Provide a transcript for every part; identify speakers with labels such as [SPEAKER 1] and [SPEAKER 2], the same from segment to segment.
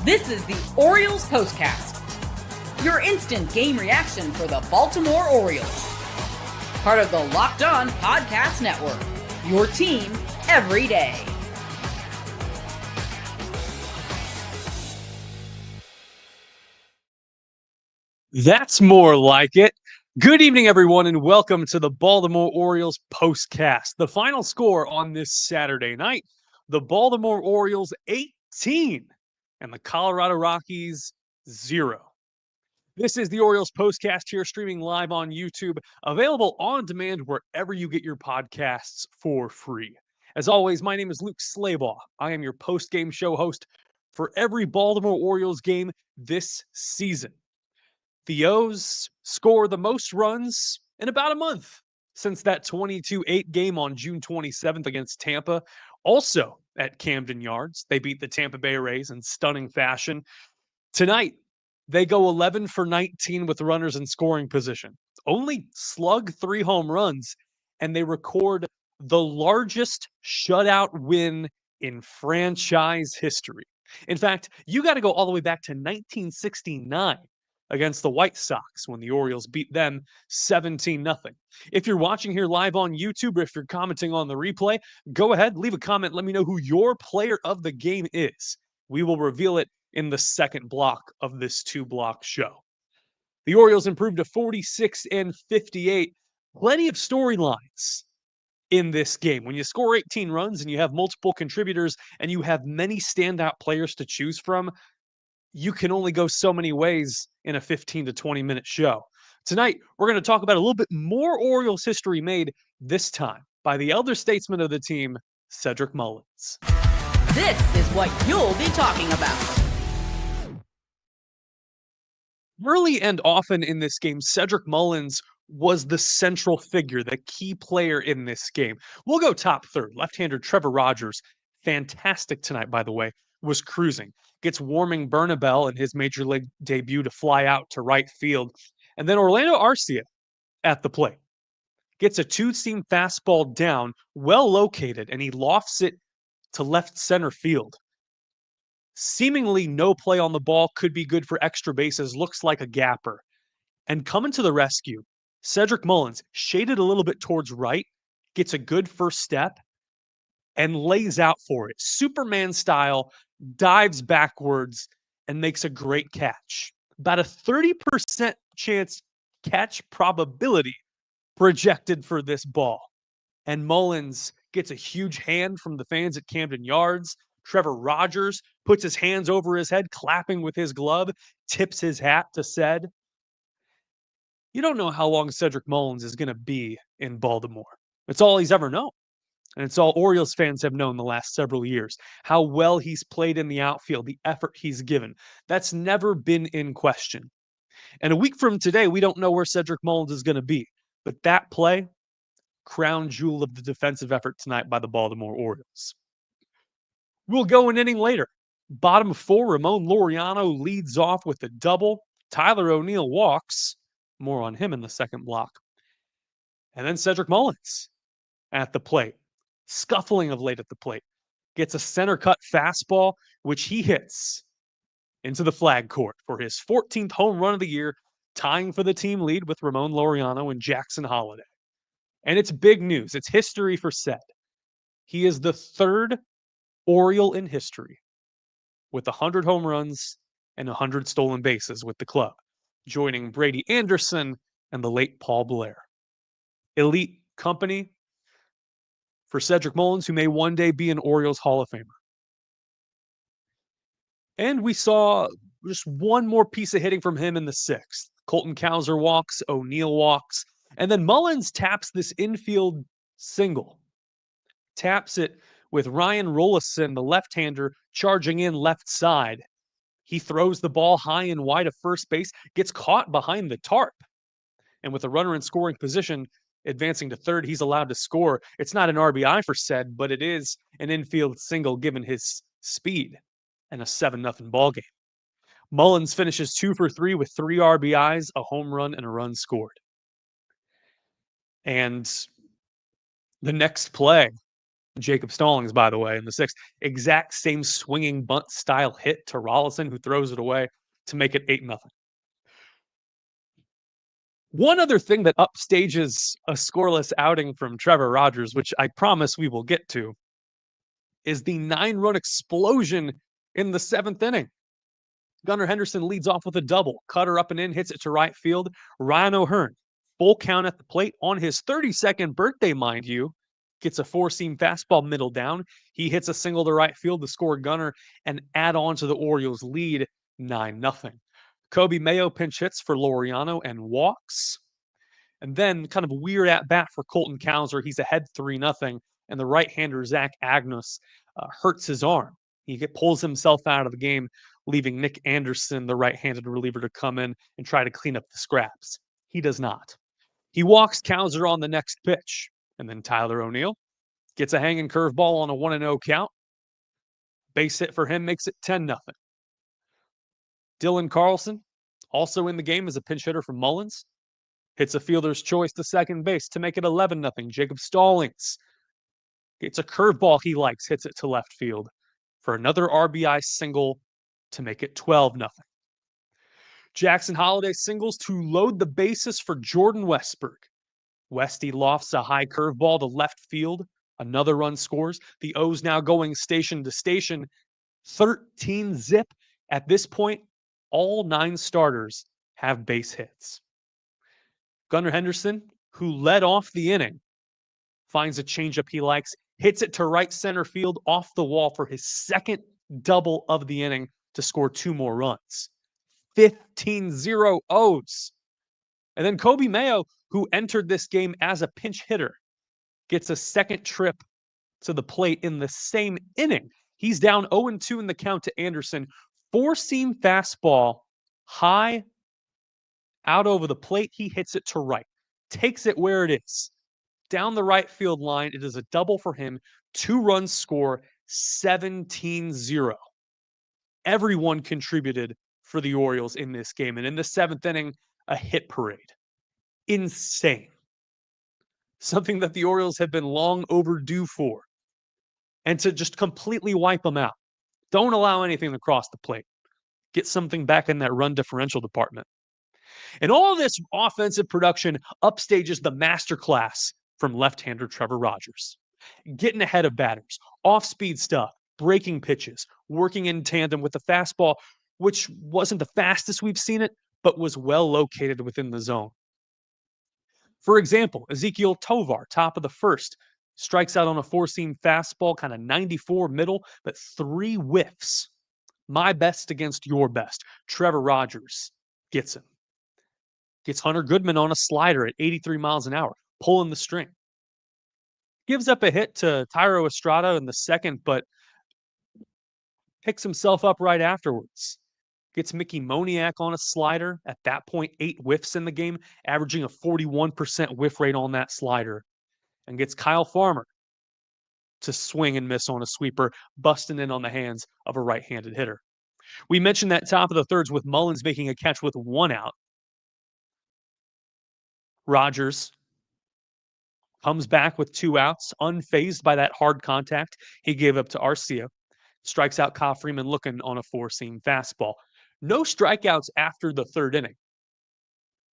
[SPEAKER 1] This is the Orioles POSTCAST, your instant game reaction for the Baltimore Orioles. Part of the Locked On Podcast Network, your team every day.
[SPEAKER 2] That's more like it. Good evening, everyone, and welcome to the Baltimore Orioles POSTCAST. The final score on this Saturday night, the Baltimore Orioles 18 and the Colorado Rockies 0. This is the Orioles POSTCAST here, streaming live on YouTube, available on demand wherever you get your podcasts for free. As always, my name is Luke Slabaugh. I am your post-game show host for every Baltimore Orioles game this season. The O's score the most runs in about a month since that 22-8 game on June 27th against Tampa. Also at Camden Yards, they beat the Tampa Bay Rays in stunning fashion. Tonight, they go 11 for 19 with runners in scoring position. Only slug 3 home runs, and they record the largest shutout win in franchise history. In fact, you got to go all the way back to 1969 against the White Sox when the Orioles beat them 17-0. If you're watching here live on YouTube, or if you're commenting on the replay, go ahead, leave a comment. Let me know who your player of the game is. We will reveal it in the second block of this 2-block show. The Orioles improved to 46-58. Plenty of storylines in this game. When you score 18 runs and you have multiple contributors and you have many standout players to choose from, you can only go so many ways in a 15 to 20 minute show. Tonight, we're going to talk about a little bit more Orioles history made, this time by the elder statesman of the team, Cedric Mullins.
[SPEAKER 1] This is what you'll be talking about.
[SPEAKER 2] Early and often in this game, Cedric Mullins was the central figure, the key player in this game. We'll go top third. Left-hander Trevor Rogers, fantastic tonight, by the way, was cruising. Gets warming Bernabel in his major league debut to fly out to right field. And then Orlando Arcia at the plate. Gets a 2-seam fastball down, well located, and he lofts it to left center field. Seemingly no play on the ball, could be good for extra bases, looks like a gapper. And coming to the rescue, Cedric Mullins, shaded a little bit towards right, gets a good first step, and lays out for it. Superman style, dives backwards, and makes a great catch. About a 30% chance catch probability projected for this ball. And Mullins gets a huge hand from the fans at Camden Yards. Trevor Rogers puts his hands over his head, clapping with his glove, tips his hat to Ced. You don't know how long Cedric Mullins is going to be in Baltimore. It's all he's ever known. And it's all Orioles fans have known the last several years. How well he's played in the outfield, the effort he's given. That's never been in question. And a week from today, we don't know where Cedric Mullins is going to be. But that play, crown jewel of the defensive effort tonight by the Baltimore Orioles. We'll go an inning later. Bottom 4, Ramon Laureano leads off with a double. Tyler O'Neill walks. More on him in the second block. And then Cedric Mullins at the plate. Scuffling of late at the plate. Gets a center cut fastball, which he hits into the flag court for his 14th home run of the year, tying for the team lead with Ramon Laureano and Jackson Holliday. And it's big news. It's history for Ced. He is the third Oriole in history with 100 home runs and 100 stolen bases with the club, joining Brady Anderson and the late Paul Blair. Elite company for Cedric Mullins, who may one day be an Orioles Hall of Famer. And we saw just one more piece of hitting from him in the 6th. Colton Cowser walks, O'Neill walks, and then Mullins taps this infield single. Taps it with Ryan Rollison, the left-hander, charging in left side. He throws the ball high and wide of first base, gets caught behind the tarp. And with a runner in scoring position, advancing to third, he's allowed to score. It's not an RBI for Ced, but it is an infield single given his speed, and a 7-0 ball game. Mullins finishes 2 for 3 with 3 RBIs, a home run, and a run scored. And the next play Jacob Stallings, by the way, in the sixth. Exact same swinging bunt style hit to Rollison, who throws it away to make it 8-0. One other thing that upstages a scoreless outing from Trevor Rogers, which I promise we will get to, is the 9-run explosion in the seventh inning. Gunnar Henderson leads off with a double. Cutter up and in, hits it to right field. Ryan O'Hearn, full count at the plate on his 32nd birthday, mind you, gets a four-seam fastball middle down. He hits a single to right field to score Gunnar and add on to the Orioles' lead 9-0. Kobe Mayo pinch hits for Laureano and walks. And then kind of weird at bat for Colton Cowser. He's ahead 3-0, and the right-hander Zach Agnos hurts his arm. He pulls himself out of the game, leaving Nick Anderson, the right-handed reliever, to come in and try to clean up the scraps. He does not. He walks Cowser on the next pitch, and then Tyler O'Neill gets a hanging curveball on a 1-0 count. Base hit for him makes it 10-0. Dylan Carlson, also in the game as a pinch hitter for Mullins, hits a fielder's choice to second base to make it 11-0. Jacob Stallings gets a curveball he likes, hits it to left field for another RBI single to make it 12-0. Jackson Holiday singles to load the bases for Jordan Westberg. Westy lofts a high curveball to left field. Another run scores. The O's now going station to station. 13-0. At this point, all 9 starters have base hits. Gunnar Henderson, who led off the inning, finds a changeup he likes, hits it to right center field off the wall for his second double of the inning to score 2 more runs. 15-0 O's. And then Kobe Mayo, who entered this game as a pinch hitter, gets a second trip to the plate in the same inning. He's down 0-2 in the count to Anderson. Four-seam fastball, high, out over the plate. He hits it to right, takes it where it is. Down the right field line, it is a double for him. 2 runs score, 17-0. Everyone contributed for the Orioles in this game. And in the 7th inning, a hit parade. Insane. Something that the Orioles have been long overdue for. And to just completely wipe them out. Don't allow anything to cross the plate. Get something back in that run differential department. And all this offensive production upstages the masterclass from left-hander Trevor Rogers. Getting ahead of batters, off-speed stuff, breaking pitches, working in tandem with the fastball, which wasn't the fastest we've seen it, but was well located within the zone. For example, Ezekiel Tovar, top of the first, strikes out on a four-seam fastball, kind of 94 middle, but 3 whiffs. My best against your best. Trevor Rogers gets him. Gets Hunter Goodman on a slider at 83 miles an hour, pulling the string. Gives up a hit to Thairo Estrada in the second, but picks himself up right afterwards. Gets Mickey Moniak on a slider. At that point, 8 whiffs in the game, averaging a 41% whiff rate on that slider. And gets Kyle Farmer to swing and miss on a sweeper, busting in on the hands of a right-handed hitter. We mentioned that top of the thirds with Mullins making a catch with 1 out. Rogers comes back with 2 outs, unfazed by that hard contact he gave up to Arcia. Strikes out Kyle Freeman looking on a 4-seam fastball. No strikeouts after the 3rd inning,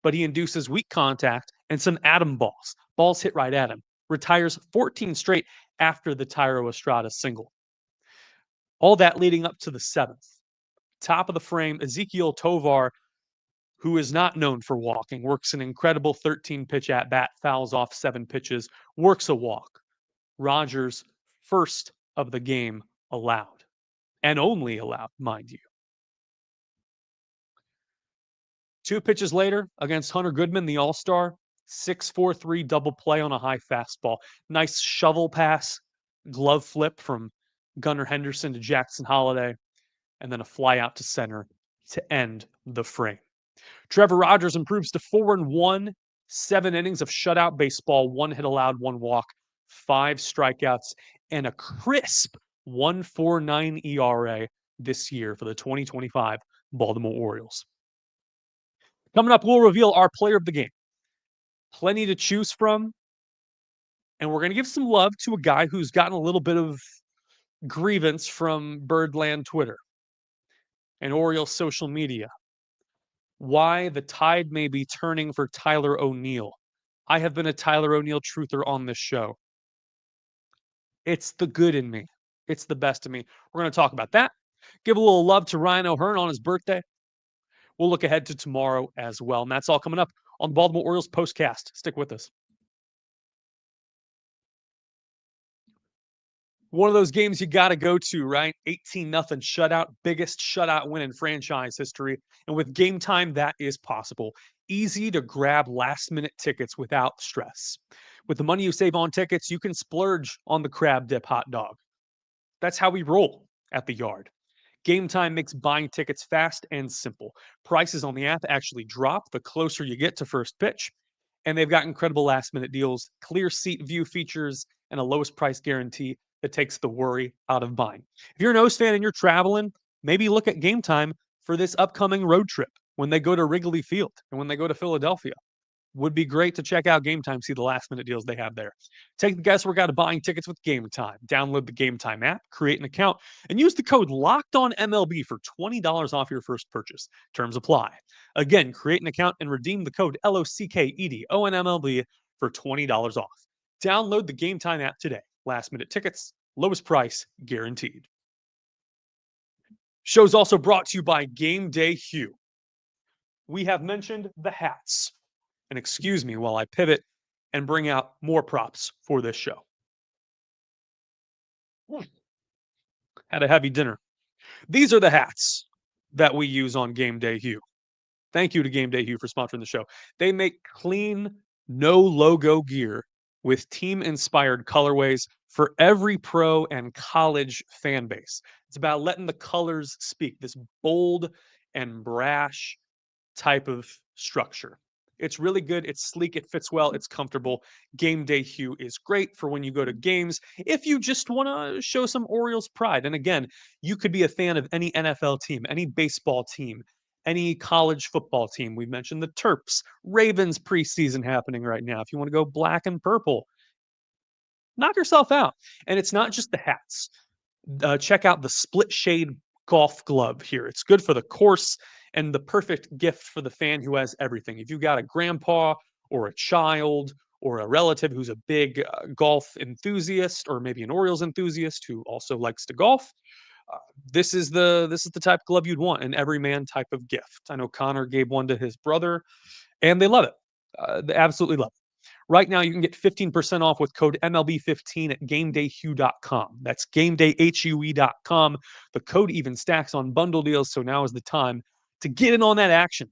[SPEAKER 2] but he induces weak contact and some atom balls. Balls hit right at him. Retires 14 straight after the Thairo Estrada single. All that leading up to the 7th. Top of the frame, Ezekiel Tovar, who is not known for walking, works an incredible 13-pitch at-bat, fouls off 7 pitches, works a walk. Rogers, first of the game allowed. And only allowed, mind you. 2 pitches later, against Hunter Goodman, the All-Star, 6-4-3 double play on a high fastball. Nice shovel pass, glove flip from Gunnar Henderson to Jackson Holiday, and then a fly out to center to end the frame. Trevor Rogers improves to 4-1, 7 innings of shutout baseball, 1 hit allowed, 1 walk, 5 strikeouts, and a crisp 1.49 ERA this year for the 2025 Baltimore Orioles. Coming up, we'll reveal our player of the game. Plenty to choose from. And we're going to give some love to a guy who's gotten a little bit of grievance from Birdland Twitter and Orioles social media. Why the tide may be turning for Tyler O'Neill. I have been a Tyler O'Neill truther on this show. It's the good in me. It's the best in me. We're going to talk about that. Give a little love to Ryan O'Hearn on his birthday. We'll look ahead to tomorrow as well. And that's all coming up on the Baltimore Orioles Postcast. Stick with us. One of those games you got to go to, right? 18-0 shutout, biggest shutout win in franchise history. And with Gametime, that is possible. Easy to grab last-minute tickets without stress. With the money you save on tickets, you can splurge on the crab dip hot dog. That's how we roll at the Yard. Gametime makes buying tickets fast and simple. Prices on the app actually drop the closer you get to first pitch. And they've got incredible last-minute deals, clear seat view features, and a lowest price guarantee that takes the worry out of buying. If you're an O's fan and you're traveling, maybe look at Gametime for this upcoming road trip when they go to Wrigley Field and when they go to Philadelphia. Would be great to check out Gametime, see the last minute deals they have there. Take the guesswork out of buying tickets with Gametime. Download the Gametime app, create an account, and use the code LOCKEDONMLB for $20 off your first purchase. Terms apply. Again, create an account and redeem the code LOCKEDONMLB for $20 off. Download the Gametime app today. Last minute tickets, lowest price guaranteed. Show's also brought to you by Gameday Hue. We have mentioned the hats. And excuse me while I pivot and bring out more props for this show. Had a heavy dinner. These are the hats that we use on Gameday Hue. Thank you to Gameday Hue for sponsoring the show. They make clean, no logo gear with team-inspired colorways for every pro and college fan base. It's about letting the colors speak, this bold and brash type of structure. It's really good. It's sleek. It fits well. It's comfortable. Gameday Hue is great for when you go to games. If you just want to show some Orioles pride. And again, you could be a fan of any NFL team, any baseball team, any college football team. We've mentioned the Terps, Ravens preseason happening right now. If you want to go black and purple, knock yourself out. And it's not just the hats. Check out the split shade golf glove here. It's good for the course and the perfect gift for the fan who has everything. If you've got a grandpa or a child or a relative who's a big golf enthusiast, or maybe an Orioles enthusiast who also likes to golf, this is the type of glove you'd want, an everyman type of gift. I know Connor gave one to his brother, and they love it. They absolutely love it. Right now, you can get 15% off with code MLB15 at GamedayHue.com. That's GamedayHue.com. The code even stacks on bundle deals, so now is the time to get in on that action.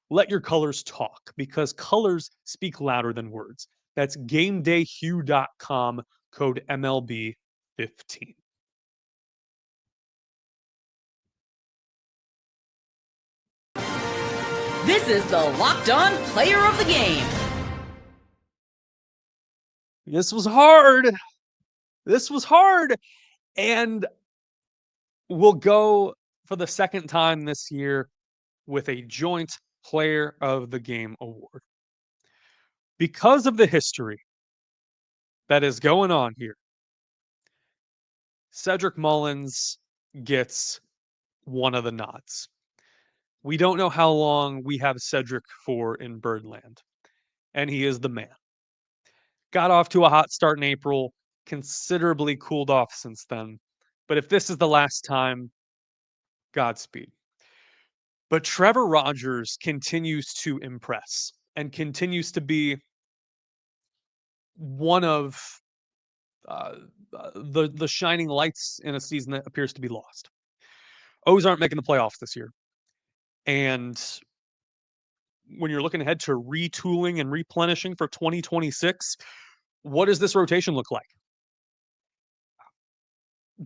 [SPEAKER 2] Let your colors talk, because colors speak louder than words. That's GamedayHue.com, code MLB15.
[SPEAKER 1] This is the Locked On Player of the Game.
[SPEAKER 2] This was hard. This was hard. And we'll go for the second time this year with a joint Player of the Game award. Because of the history that is going on here, Cedric Mullins gets one of the nods. We don't know how long we have Cedric for in Birdland, and he is the man. Got off to a hot start in April, considerably cooled off since then. But if this is the last time, Godspeed. But Trevor Rogers continues to impress and continues to be one of the shining lights in a season that appears to be lost. O's aren't making the playoffs this year. And when you're looking ahead to retooling and replenishing for 2026, what does this rotation look like?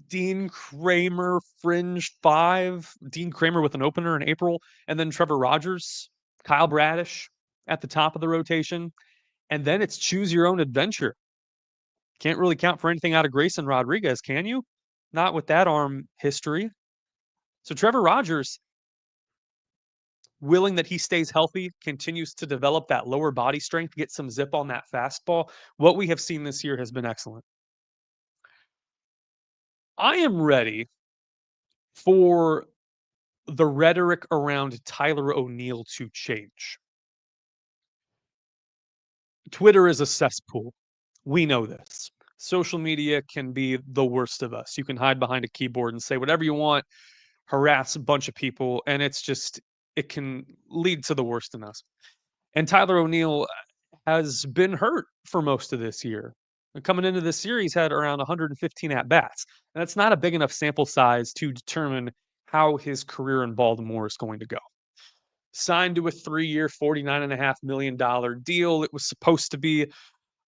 [SPEAKER 2] Dean Kramer, fringe 5, Dean Kramer with an opener in April, and then Trevor Rogers, Kyle Bradish at the top of the rotation. And then it's choose your own adventure. Can't really count for anything out of Grayson Rodriguez, can you? Not with that arm history. So Trevor Rogers willing that he stays healthy, continues to develop that lower body strength, get some zip on that fastball. What we have seen this year has been excellent. I am ready for the rhetoric around Tyler O'Neill to change. Twitter is a cesspool. We know this. Social media can be the worst of us. You can hide behind a keyboard and say whatever you want, harass a bunch of people, and it can lead to the worst in us. And Tyler O'Neill has been hurt for most of this year. Coming into this series, had around 115 at bats, and that's not a big enough sample size to determine how his career in Baltimore is going to go. Signed to a 3-year, $49.5 million deal. It was supposed to be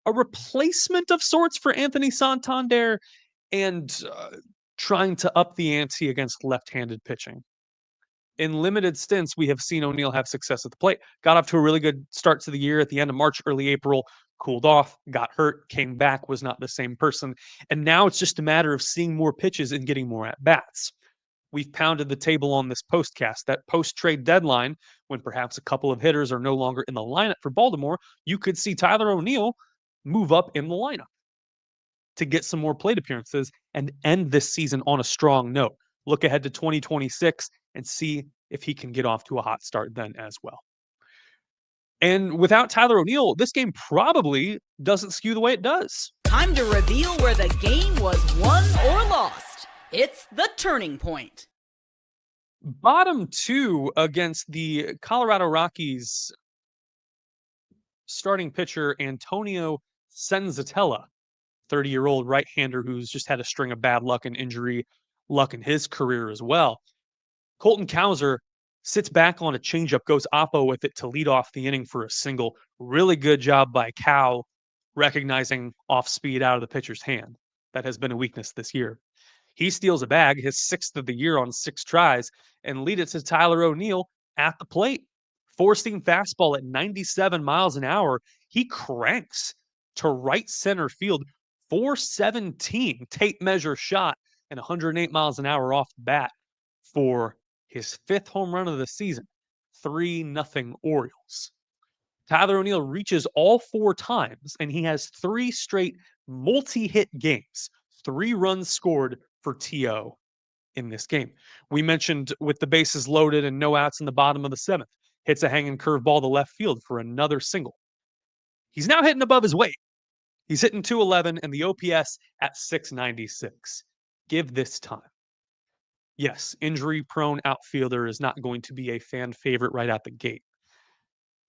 [SPEAKER 2] a replacement of sorts for Anthony Santander and trying to up the ante against left-handed pitching. In limited stints, we have seen O'Neill have success at the plate. Got off to a really good start to the year at the end of March, early April, cooled off, got hurt, came back, was not the same person. And now it's just a matter of seeing more pitches and getting more at-bats. We've pounded the table on this postcast that post-trade deadline, when perhaps a couple of hitters are no longer in the lineup for Baltimore, you could see Tyler O'Neill move up in the lineup to get some more plate appearances and end this season on a strong note. Look ahead to 2026 and see if he can get off to a hot start then as well. And without Tyler O'Neill, this game probably doesn't skew the way it does.
[SPEAKER 1] Time to reveal where the game was won or lost. It's the turning point.
[SPEAKER 2] Bottom two against the Colorado Rockies starting pitcher Antonio Senzatella, 30-year-old right-hander who's just had a string of bad luck and injury luck in his career as well. Colton Cowser sits back on a changeup, goes oppo with it to lead off the inning for a single. Really good job by Cow recognizing off speed out of the pitcher's hand. That has been a weakness this year. He steals a bag, his 6th of the year on 6 tries, and lead it to Tyler O'Neill at the plate. 4-seam fastball at 97 miles an hour. He cranks to right center field. 417 tape measure shot and 108 miles an hour off the bat for his 5th home run of the season. 3-0 Orioles. Tyler O'Neill reaches all 4 times, and he has 3 straight multi-hit games. 3 runs scored for TO in this game. We mentioned with the bases loaded and no outs in the bottom of the 7th. Hits a hanging curveball to left field for another single. He's now hitting above his weight. He's hitting 211 and the OPS at 696. Give this time. Yes, injury-prone outfielder is not going to be a fan favorite right out the gate.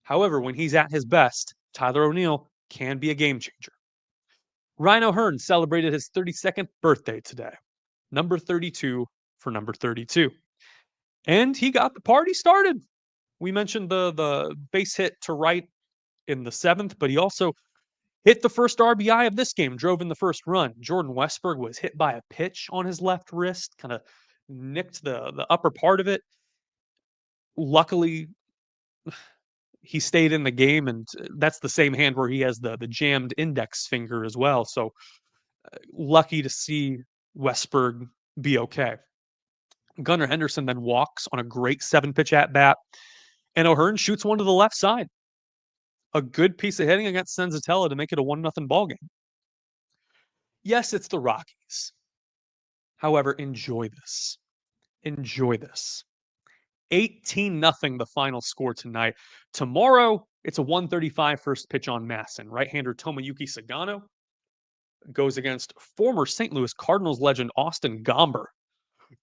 [SPEAKER 2] However, when he's at his best, Tyler O'Neill can be a game changer. Rhino Hearn celebrated his 32nd birthday today. Number 32 for number 32. And he got the party started. We mentioned the base hit to right in the 7th, but he also hit the first RBI of this game, drove in the first run. Jordan Westburg was hit by a pitch on his left wrist, kind of nicked the upper part of it. Luckily, he stayed in the game, and that's the same hand where he has the jammed index finger as well. So lucky to see Westburg be okay. Gunnar Henderson then walks on a great 7-pitch at bat, and O'Hearn shoots one to the left side. A good piece of hitting against Senzatella to make it a 1-0 ball game. Yes, it's the Rockies. However, enjoy this. Enjoy this. 18-0 the final score tonight. Tomorrow, it's a 1:35 first pitch on Masson. Right-hander Tomoyuki Sagano goes against former St. Louis Cardinals legend Austin Gomber.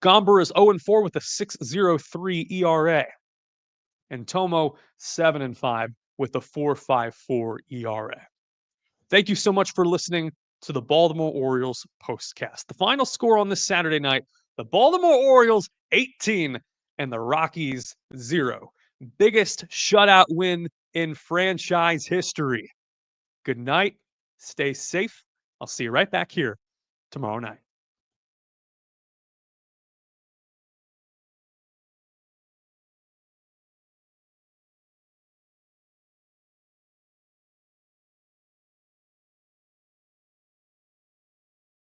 [SPEAKER 2] Gomber is 0-4 with a 6.03 ERA. And Tomo 7-5 with a 4.54 ERA. Thank you so much for listening to the Baltimore Orioles postcast. The final score on this Saturday night, the Baltimore Orioles 18 and the Rockies 0. Biggest shutout win in franchise history. Good night. Stay safe. I'll see you right back here tomorrow night.